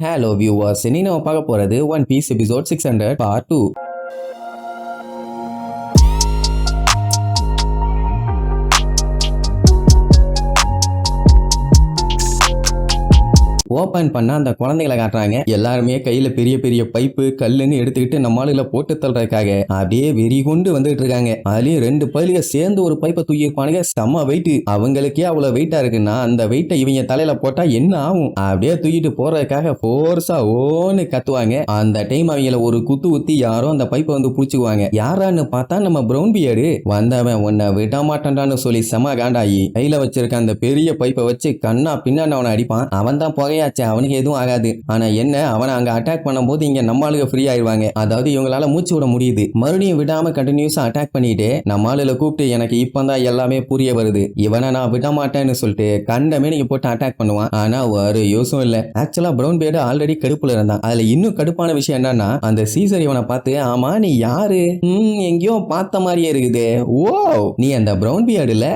Hello viewers, இன்னைக்கு நம்ம பார்க்க போறது one piece episode 600 part 2. Open பண்ண அந்த குழந்தைகளை காட்டுறாங்க. எல்லாருமே கையில பெரிய பெரிய பைப்பு கல்லுன்னு எடுத்துக்கிட்டு நம்ம ஆளுகளை போட்டு தள்ளுறதுக்காக அப்படியே வெறி கொண்டு வந்துட்டு இருக்காங்க. அதுலயும் 2 பயிலுக சேர்ந்து ஒரு பைப்பை தூக்கி இருப்பானுங்க. செம்ம வெயிட். அவங்களுக்கே அவ்வளவு வெயிட்டா இருக்குன்னா அந்த வெயிட்டை இவங்க தலையில போட்டா என்ன ஆகும்? அப்படியே தூக்கிட்டு போறதுக்காக போர்ஸா ஓன்னு கத்துவாங்க. அந்த டைம் அவங்கள ஒரு குத்து ஊத்தி யாரோ அந்த பைப்பை வந்து புடிச்சுக்குவாங்க. யாரான்னு பார்த்தா நம்ம பிரவுன் பியர்டு. வந்தவன் உன்னை விட மாட்டான்டான்னு சொல்லி செம காண்டாயி கையில வச்சிருக்க அந்த பெரிய பைப்பை வச்சு கண்ணா பின்னாடி அவனை அடிப்பான். அவன் தான் புகையாச்சு, அவனுக்கு எதுவும் ஆகாது. ஆனா என்ன, அவனை அங்க அட்டாக் பண்ணும்போது இங்க நம்ம ஆளுங்க ஃப்ரீ ஆயிடுவாங்க. அதாவது இவங்களால மூச்சு விட முடியுது. மறுபடியும் விடாம கண்டினியூஸா அட்டாக் பண்ணிட்டு நம்ம ஆளுல கூப்பிட்டு எனக்கு இப்பதான் எல்லாமே புரிய வருது, இவனை நான் விட மாட்டேன்னு சொல்லிட்டு கண்டமே நீங்க போட்டு அட்டாக் பண்ணுவான். ஆனா ஒரு யூஸும் இல்ல. ஆக்சுவலா பிரவுன் பியர்டு ஆல்ரெடி கடுப்புல இருந்தான். அதுல இன்னும் கடுப்பான விஷயம் என்னன்னா, அந்த சீசர் இவனை பார்த்து ஆமா நீ யாரு, எங்கேயோ பார்த்த மாதிரியே இருக்குது. ஓ நீ அந்த பிரவுன் பியர்டுல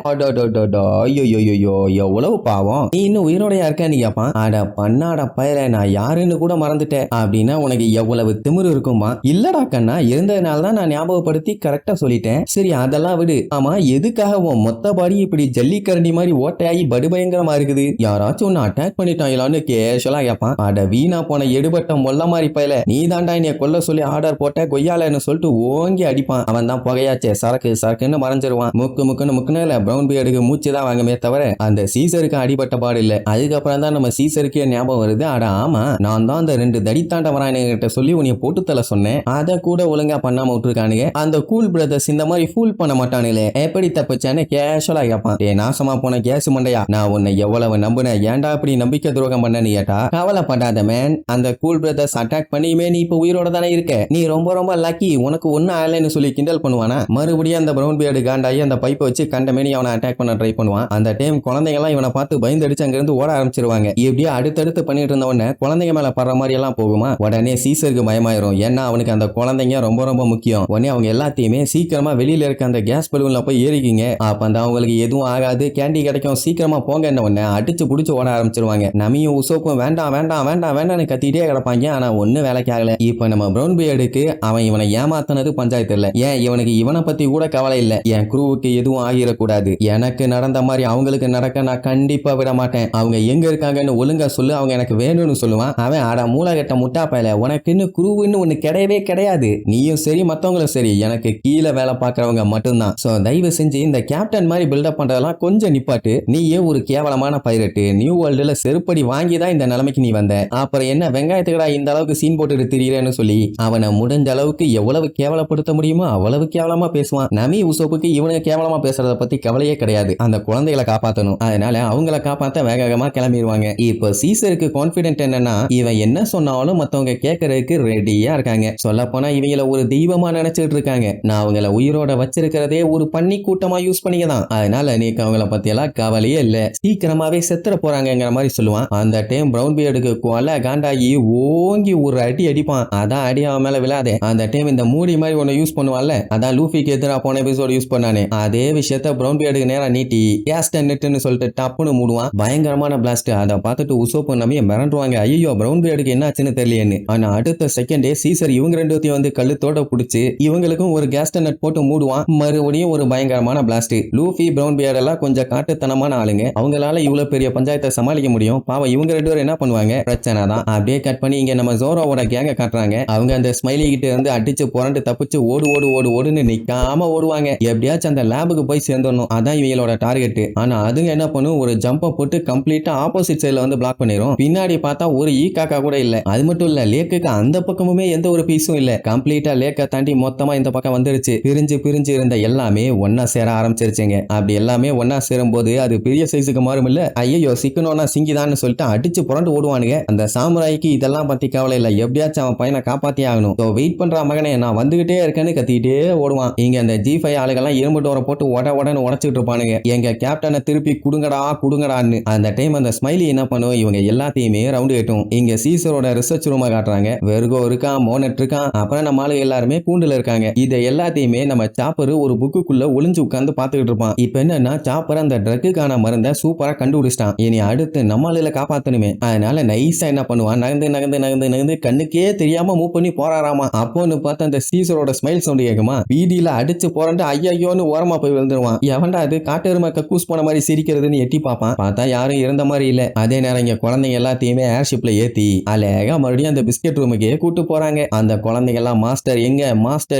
ஐயோ எவ்வளவு பாவம், நீ இன்னும் உயிரோடையா இருக்கான்னு கேட்பான். அட பண்ணாட பயல, நான் யாருன்னு கூட மறந்துட்டேன் அப்படின்னா உனக்கு எவ்வளவு திமிரு இருக்குமா? இல்லடா கண்ணா, இருந்ததுனால தான் நான் ஞாபகப்படுத்தி கரெக்டா சொல்லிட்டேன். சரி அதெல்லாம் விடு. ஆமா எதுக்காக உன் மொத்த பாடி இப்படி ஜல்லிக்கரண்டி மாதிரி ஓட்டையாகி படுபயங்கரமா இருக்குது? யாராச்சும் ஒன்னு அட்டாக் பண்ணிட்டாங்களான்னு கேஷலா கேட்பான். அட வீணா போன எடுபட்ட மொல்ல மாதிரி பயல, நீ தாண்டா என்னைய கொல்ல சொல்லி ஆர்டர் போட்ட கொய்யாலன்னு சொல்லிட்டு ஓங்கி அடிப்பான். அவன் தான் புகையாச்சே சரக்கு சரக்குன்னு மறைஞ்சிருவான். முக்குன்னு பிரவுன் பியர்டுக்கு மூச்சு தான் வாங்கமே தவிர அந்த சீசருக்கு அடிபட்ட பாடு இல்ல. அதுக்கப்புறம் தான் நம்ம சீசருக்கே ஞாபகம் வருது, அட ஆமா நான் தான் அந்த 2 தடித்தாண்ட வரானுகிட்ட சொல்லி உன்னைய போட்டு தள்ள சொன்னேன், அதை கூட ஒழுங்கா பண்ணாம விட்டுருக்கானுங்க. அந்த கூல் பிரதர்ஸ் இந்த மாதிரி ஃபூல் பண்ண மாட்டானுங்களே, எப்படி தப்பிச்சானு கேஷுவலா கேட்பான். ஏ நாசமா போன கேஸ் மண்டையா, நான் உன்னை எவ்வளவு நம்புனேன், ஏன்டா இப்படி நம்பிக்கை துரோகம் பண்ணன்னு கேட்டா, கவலைப்படாத மேன், அந்த கூல் பிரதர்ஸ் அட்டாக் பண்ணியுமே நீ இப்ப உயிரோட தானே இருக்க, நீ ரொம்ப ரொம்ப லக்கி, உனக்கு ஒன்னும் ஆகலைன்னு சொல்லி கிண்டல் பண்ணுவானா. மறுபடியும் அந்த பிரவுன் பியர்டு காண்டாயி அந்த பைப்பை வச்சு கண்டமேனி அவனை அட்டாக் பண்ண ட்ரை பண்ணுவான். அந்த டைம் குழந்தைங்க எல்லாம் இவனை பார்த்து பயந்து அடிச்சு அங்கிருந்து ஓட ஆரம்பிச்சிருவாங்க. இப்படியே அடுத்தடுத்து பண்ணிட்டு இருந்த உடனே குழந்தைங்க மேல படுற மாதிரி எல்லாம் போகுமா. உடனே சீசருக்கு பயமாயிரும். ஏன்னா அவனுக்கு அந்த குழந்தைங்க ரொம்ப ரொம்ப முக்கியம். உடனே அவங்க எல்லாத்தையுமே சீக்கிரமா வெளியில இருக்க அந்த கேஸ் பலூன்ல போய் ஏறிக்கிங்க, அப்ப அந்த அவங்களுக்கு எதுவும் ஆகாது, கேண்டி கிடைக்கும், சீக்கிரமா போங்க என்ன உடனே அடிச்சு புடிச்சு ஓட ஆரம்பிச்சிருவாங்க. நமியும் உசோப்பும் வேண்டாம் வேண்டாம் வேண்டாம் வேண்டாம்னு கத்திட்டே கிடப்பாங்க. ஆனா ஒண்ணு வேலைக்கு ஆகல. இப்ப நம்ம பிரவுன் பியர்டுக்கு அவன் இவனை ஏமாத்தினது பஞ்சாயத்து இல்ல. ஏன் இவனுக்கு இவனை பத்தி கூட கவலை இல்ல. என் குரூவுக்கு எதுவும் ஆகிடக்கூடாது, எனக்கு நடந்த மாதிரி அவங்களுக்கு நடக்க நான் கண்டிப்பா விட மாட்டேன், அவங்க எங்க இருக்காங்கன்னு ஒழுங்கா சொல்லு, அவங்க எனக்கு வேணும்னு சொல்லுவான். அவன் அட மூலகட்ட முட்டா பயல, உனக்குன்னு குருவுன்னு ஒண்ணு கிடையவே கிடையாது, நீயும் சரி மத்தவங்களும் சரி எனக்கு கீழே வேலை பார்க்கறவங்க மட்டும்தான். சோ தயவு செஞ்சு இந்த கேப்டன் மாதிரி பில்டப் பண்றதெல்லாம் கொஞ்சம் நிப்பாட்டு. நீயே ஒரு கேவலமான பைரட்டு, நியூ வேர்ல்டுல செருப்படி வாங்கி தான் இந்த நிலைமைக்கு நீ வந்த, அப்புறம் என்ன வெங்காயத்துக்கடா இந்த அளவுக்கு சீன் போட்டு திரியறேன்னு சொல்லி அவனை முடிஞ்ச அளவுக்கு எவ்வளவு கேவலப்படுத்த முடியுமோ அவ்வளவு கேவலமா பேசுவான். நமி உசோப்புக்கு இவனுக்கு கேவலமா பேசுறத பத்தி கவலையே கிடையாது. அந்த குழந்தைகளை காப்பாற்றணும், அதனால அவங்கள காப்பாற்ற வேக வேகமா கிளம்பிடுவாங்க. இப்போ சீசருக்கு கான்பிடென்ட் என்னன்னா, இவன் என்ன சொன்னாலும் மத்தவங்க கேட்கறதுக்கு ரெடியா இருக்காங்க. சொல்ல போனா இவங்கள ஒரு தெய்வமா நினைச்சிட்டு இருக்காங்க. நான் அவங்கள உயிரோட வச்சிருக்கிறதே ஒரு பண்ணி கூட்டமா யூஸ் பண்ணிக்கதான், அதனால நீ அவங்கள பத்தி எல்லாம் கவலையே இல்ல, சீக்கிரமாவே செத்துற போறாங்கிற மாதிரி சொல்லுவான். அந்த டைம் பிரவுன் பியர்டுக்கு கொலை காண்டாகி ஓங்கி ஒரு அடி அடிப்பான். அதான் அடி அவன் மேல விழாதே. அந்த டைம் இந்த மூடி மாதிரி ஒன்னு யூஸ் பண்ணுவான்ல, அதான் லூஃபிக்கு எதிராக போன எபிசோட் யூஸ் பண்ணானே, அதே விஷயத்த பிரவுன் பியர்டுக்கு நேரா நீட்டி கேஸ்டன் நெட்னு சொல்லிட்டு டப்புன்னு மூடுவான். பயங்கரமான பிளாஸ்ட். அதை பார்த்துட்டு உசோப்பு நம்பிய மிரண்டுவாங்க. ஐயோ பிரவுன் பியர்டுக்கு என்ன ஆச்சுன்னு தெரியலையேன்னு. ஆனா அடுத்த செகண்டே சீசர் இவங்க 2 வந்து கழுத்தோட புடிச்சு இவங்களுக்கும் ஒரு கேஸ்டன் நெட் போட்டு மூடுவான். மறுபடியும் ஒரு பயங்கரமான பிளாஸ்ட். லூஃபி பிரவுன் பியர்ட் எல்லாம் கொஞ்சம் காட்டுத்தனமான ஆளுங்க, அவங்களால இவ்வளவு பெரிய பஞ்சாயத்தை சமாளிக்க முடியும். பாவம் இவங்க 2 பேரும் என்ன பண்ணுவாங்க, பிரச்சனை தான். அப்படியே கட் பண்ணி இங்க நம்ம ஜோரோவோட கேங்க காட்டுறாங்க. அவங்க அந்த ஸ்மைலி கிட்ட இருந்து அடிச்சு புரண்டு தப்பிச்சு ஓடு ஓடு ஓடு ஓடுன்னு நிக்காம ஓடுவாங்க. எப்படியாச்சும் அந்த லேபுக்கு போய் சேர்ந்துடணும், அதான் இவங்களோட டார்கெட். ஆனா அதுங்க என்ன பண்ணும், ஒரு ஜம்பை போட்டு கம்ப்ளீட்டா ஆப்போசிட் சைடுல வந்து பிளாக் பண்ணிரும். பின்னாடி பார்த்தா ஒரு ஈ காக்கா கூட இல்ல. அது மட்டும் இல்ல, லேக்குக்கு அந்த பக்கமுமே எந்த ஒரு பீஸும் இல்ல. கம்ப்ளீட்டா லேக்க தாண்டி மொத்தமா இந்த பக்கம் வந்துருச்சு. பிரிஞ்சு பிரிஞ்சு இருந்த எல்லாமே ஒன்னா சேர ஆரம்பிச்சிருச்சுங்க. அப்படி எல்லாமே ஒன்னா சேரும் போது அது பெரிய சைஸுக்கு மாறும் இல்ல. ஐயோ சிக்கனோனா சிங்கிதான்னு சொல்லிட்டு அடிச்சு புரண்டு ஓடுவானுங்க. அந்த சாமுராய்க்கு இதெல்லாம் பத்தி கவலை இல்ல, எப்படியாச்சும் அவன் பையனை காப்பாத்தி ஆகணும். வெயிட் பண்ற மகனே, நான் வந்துகிட்டே இருக்கேன்னு கத்திட்டே ஓடுவான். இங்க அந்த G5 ஆளுகெல்லாம் இரும்பு டோரை போட்டு உடன்னு உடச்சிட்டு இருப்பானுங்க. எங்க கேப்டனை திருப்பி குடுங்கடா குடுங்கடான்னு. அந்த டைம் அந்த ஸ்மைலி என்ன பண்ணும், இவங்க இவங்க எல்லாத்தையுமே ரவுண்டு கட்டும். இங்க சீசரோட ரிசர்ச் ரூமை காட்டுறாங்க. வெர்கோ இருக்கான், மோனட் இருக்கான், அப்புறம் நம்ம ஆளு எல்லாருமே கூண்டுல இருக்காங்க. இதை எல்லாத்தையுமே நம்ம சாப்பர் ஒரு புக்குக்குள்ள ஒளிஞ்சு உட்கார்ந்து பாத்துக்கிட்டு இருப்பான். இப்ப என்னன்னா சாப்பர் அந்த ட்ரக்குக்கான மருந்தை சூப்பரா கண்டுபிடிச்சிட்டான். இனி அடுத்து நம்ம ஆளுல காப்பாத்தணுமே. அதனால நைஸா என்ன பண்ணுவான், நகர்ந்து நகர்ந்து நகர்ந்து நகர்ந்து கண்ணுக்கே தெரியாம மூவ் பண்ணி போறாராமா. அப்போன்னு பார்த்து அந்த சீசரோட ஸ்மைல் சவுண்ட் கேக்குமா, வீதியில அடிச்சு போறண்டு ஐயோன்னு ஓரமா போய் விழுந்துருவான். எவன்டா அது காட்டெருமை கக்கூஸ் போன மாதிரி சிரிக்கிறதுன்னு எட்டி பார்ப்பான். பார்த்தா யாரும் இறந்த மாதிரி இல்ல. அதே நேரம் இங்க குழந்தைங்க எல்லாத்தையுமே ஏர்ஷிப்ல ஏத்தி அழகா மறுபடியும் அந்த பிஸ்கெட் ரூமுக்கே கூட்டு போறாங்க. அந்த குழந்தைங்க எல்லாம் மாஸ்டர்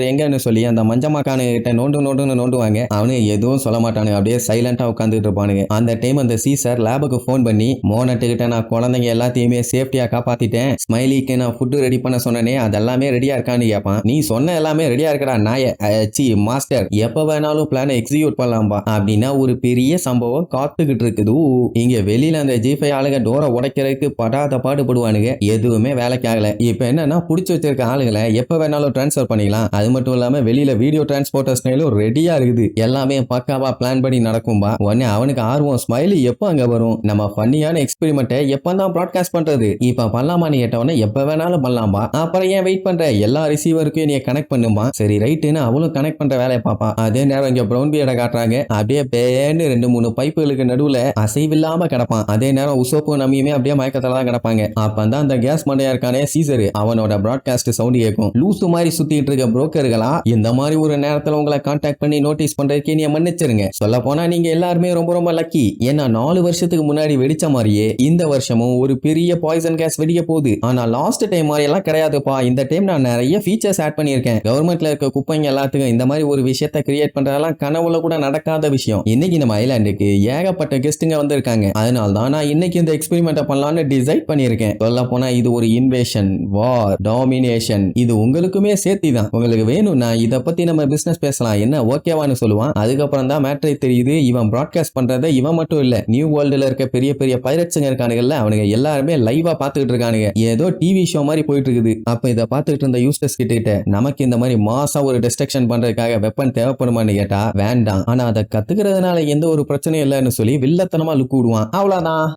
எங்கன்னு சொல்லி அந்த மஞ்சமாக்கானு கிட்ட நோண்டுன்னு நோண்டுவாங்க. அவனு எதுவும் சொல்ல மாட்டானுங்க, அப்படியே சைலண்டா உட்காந்துட்டு இருப்பானுங்க. அந்த டைம் அந்த சீசர் லேபுக்கு போன் பண்ணி, மோனட்டு கிட்ட நான் குழந்தைங்க எல்லாத்தையுமே சேஃப்டியா காப்பாத்திட்டேன், ஸ்மைலிக்கு நான் ஃபுட்டு ரெடி பண்ண சொன்னனே அதெல்லாமே ரெடியா இருக்கான்னு கேட்பான். நீ சொன்ன எல்லாமே ரெடியா இருக்கடா நாய மாஸ்டர், எப்ப வேணாலும் பிளானை எக்ஸிக்யூட் பண்ணலாம்பா அப்படின்னா ஒரு பெரிய சம்பவம் காத்துக்கிட்டு இருக்குது. இங்க வெளியில அந்த G5 ஆளுங்க டோரை உடைக்கிறதுக்கு படாத பாடுபடுவானுங்க. எதுவுமே வேலைக்கு ஆகல. இப்ப என்னன்னா புடிச்சு வச்சிருக்க ஆளுங்களை எப்ப வேணாலும் டிரான்ஸ்பர் பண்ணிக்கலாம். அது மட்டும் இல்லாம வெளியில வீடியோ டிரான்ஸ்போர்ட்டர்ஸ்னாலும் ரெடியா இருக்குது. எல்லாமே பக்காவா பிளான் பண்ணி நடக்கும்பா. உடனே அவனுக்கு ஆர்வம், ஸ்மைலி எப்ப அங்க வரும், நம்ம ஃபன்னியான எக்ஸ்பெரிமெண்ட்டை எப்பதான் பிராட்காஸ்ட் பண்றது, இப்ப பண்ணலாமான்னு கேட்டவன எப்ப வேணாலும் பண்ணலாம்பா. அப்புறம் ஏன் வெயிட் பண்ற, எல்லா ரிசீவருக்கும் நீ கனெக்ட் பண்ணுமா. சரி ரைட்டுன்னு அவளும் கனெக்ட் பண்ற வேலையை பாப்பா. அதே நேரம் இங்க பிரவுன் பியர்டை காட்டுறாங்க. அப்படியே பேன்னு 2-3 பைப்புகளுக்கு நடுவுல அசைவில்லாம கிடப்பான். அதே நேரம் உசோப்பு நம்பியுமே அப்படியே மயக்கத்துல தான் கிடப்பாங்க. அப்பதான் அந்த கேஸ் மண்டையா இருக்கானே சீசர், அவனோட பிராட்காஸ்ட் சவுண்ட் கேட்கும். லூசு மாதிரி சுத்திட்டு இருக்க புரோக்கர்களா, இந்த மாதிரி ஒரு நேரத்துல உங்களை கான்டாக்ட் பண்ணி நோட்டீஸ் பண்றதுக்கு நீ மன்னிச்சிருங்க. சொல்ல போனா நீங்க எல்லாருமே ரொம்ப லக்கி. ஏன்னா 4 வருஷத்துக்கு முன்னாடி வெடிச்ச மாதிரியே இந்த வருஷமும் ஒரு பெரிய பாய்சன் கேஸ் வெடிக்க போகுது. ஆனா லாஸ்ட் டைம் மாதிரி எல்லாம் கிடையாதுப்பா. இந்த டைம் நான் நிறைய ஃபீச்சர்ஸ் ஆட் பண்ணியிருக்கேன். கவர்மெண்ட்ல இருக்க குப்பைங்க எல்லாத்துக்கும் இந்த மாதிரி ஒரு விஷயத்தை கிரியேட் பண்றதெல்லாம் கனவுல கூட நடக்காத விஷயம். இன்னைக்கு நம்ம ஐலாண்டுக்கு ஏகப்பட்ட கெஸ்ட்டுங்க வந்திருக்காங்க. அதனால தான் நான் இன்னைக்கு இந்த எக்ஸ்பெரிமெண்ட்டை பண்ணலாம்னு டிசைட் பண்ணியிருக்கேன். சொல்ல போனா இது ஒரு இன்வேஷன், வார், டாமினேஷன், இது உங்களுக்குமே சேர்த்தி தான். உங்களுக்கு வேணும்னா இதை பத்தி நம்ம பிசினஸ் பேசலாம், என்ன ஓகேவான்னு சொல்லுவான். அதுக்கப்புறம் தான் மேட்ரே தெரியுது, இவன் பிராட்காஸ்ட் பண்றதை இவன் மட்டும் இல்ல, நியூ வேர்ல்டுல இருக்க பெரிய பெரிய பைரட்ஸுங்க இருக்கானுங்கல்ல, அவனுங்க எல்லாருமே லைவா பாத்துக்கிட்டு இருக்கானுங்க. ஏதோ டிவி ஷோ மாதிரி போயிட்டு இருக்குது. அப்ப இதை பார்த்துக்கிட்டு இருந்த யூஸ்டர்ஸ் கிட்ட நமக்கு இந்த மாதிரி மாசா ஒரு டிஸ்ட்ரக்ஷன் பண்றதுக்காக வெப்பன் தேவைப்படுமான்னு கேட்டா வேண்டாம், ஆனா அதை கத்துக்கிறதுனால எந்த ஒரு பிரச்சனையும் இல்லைன்னு சொல்லி வில்லத்தனமா லுக்கு விடுவான். அவ்வளவுதான்.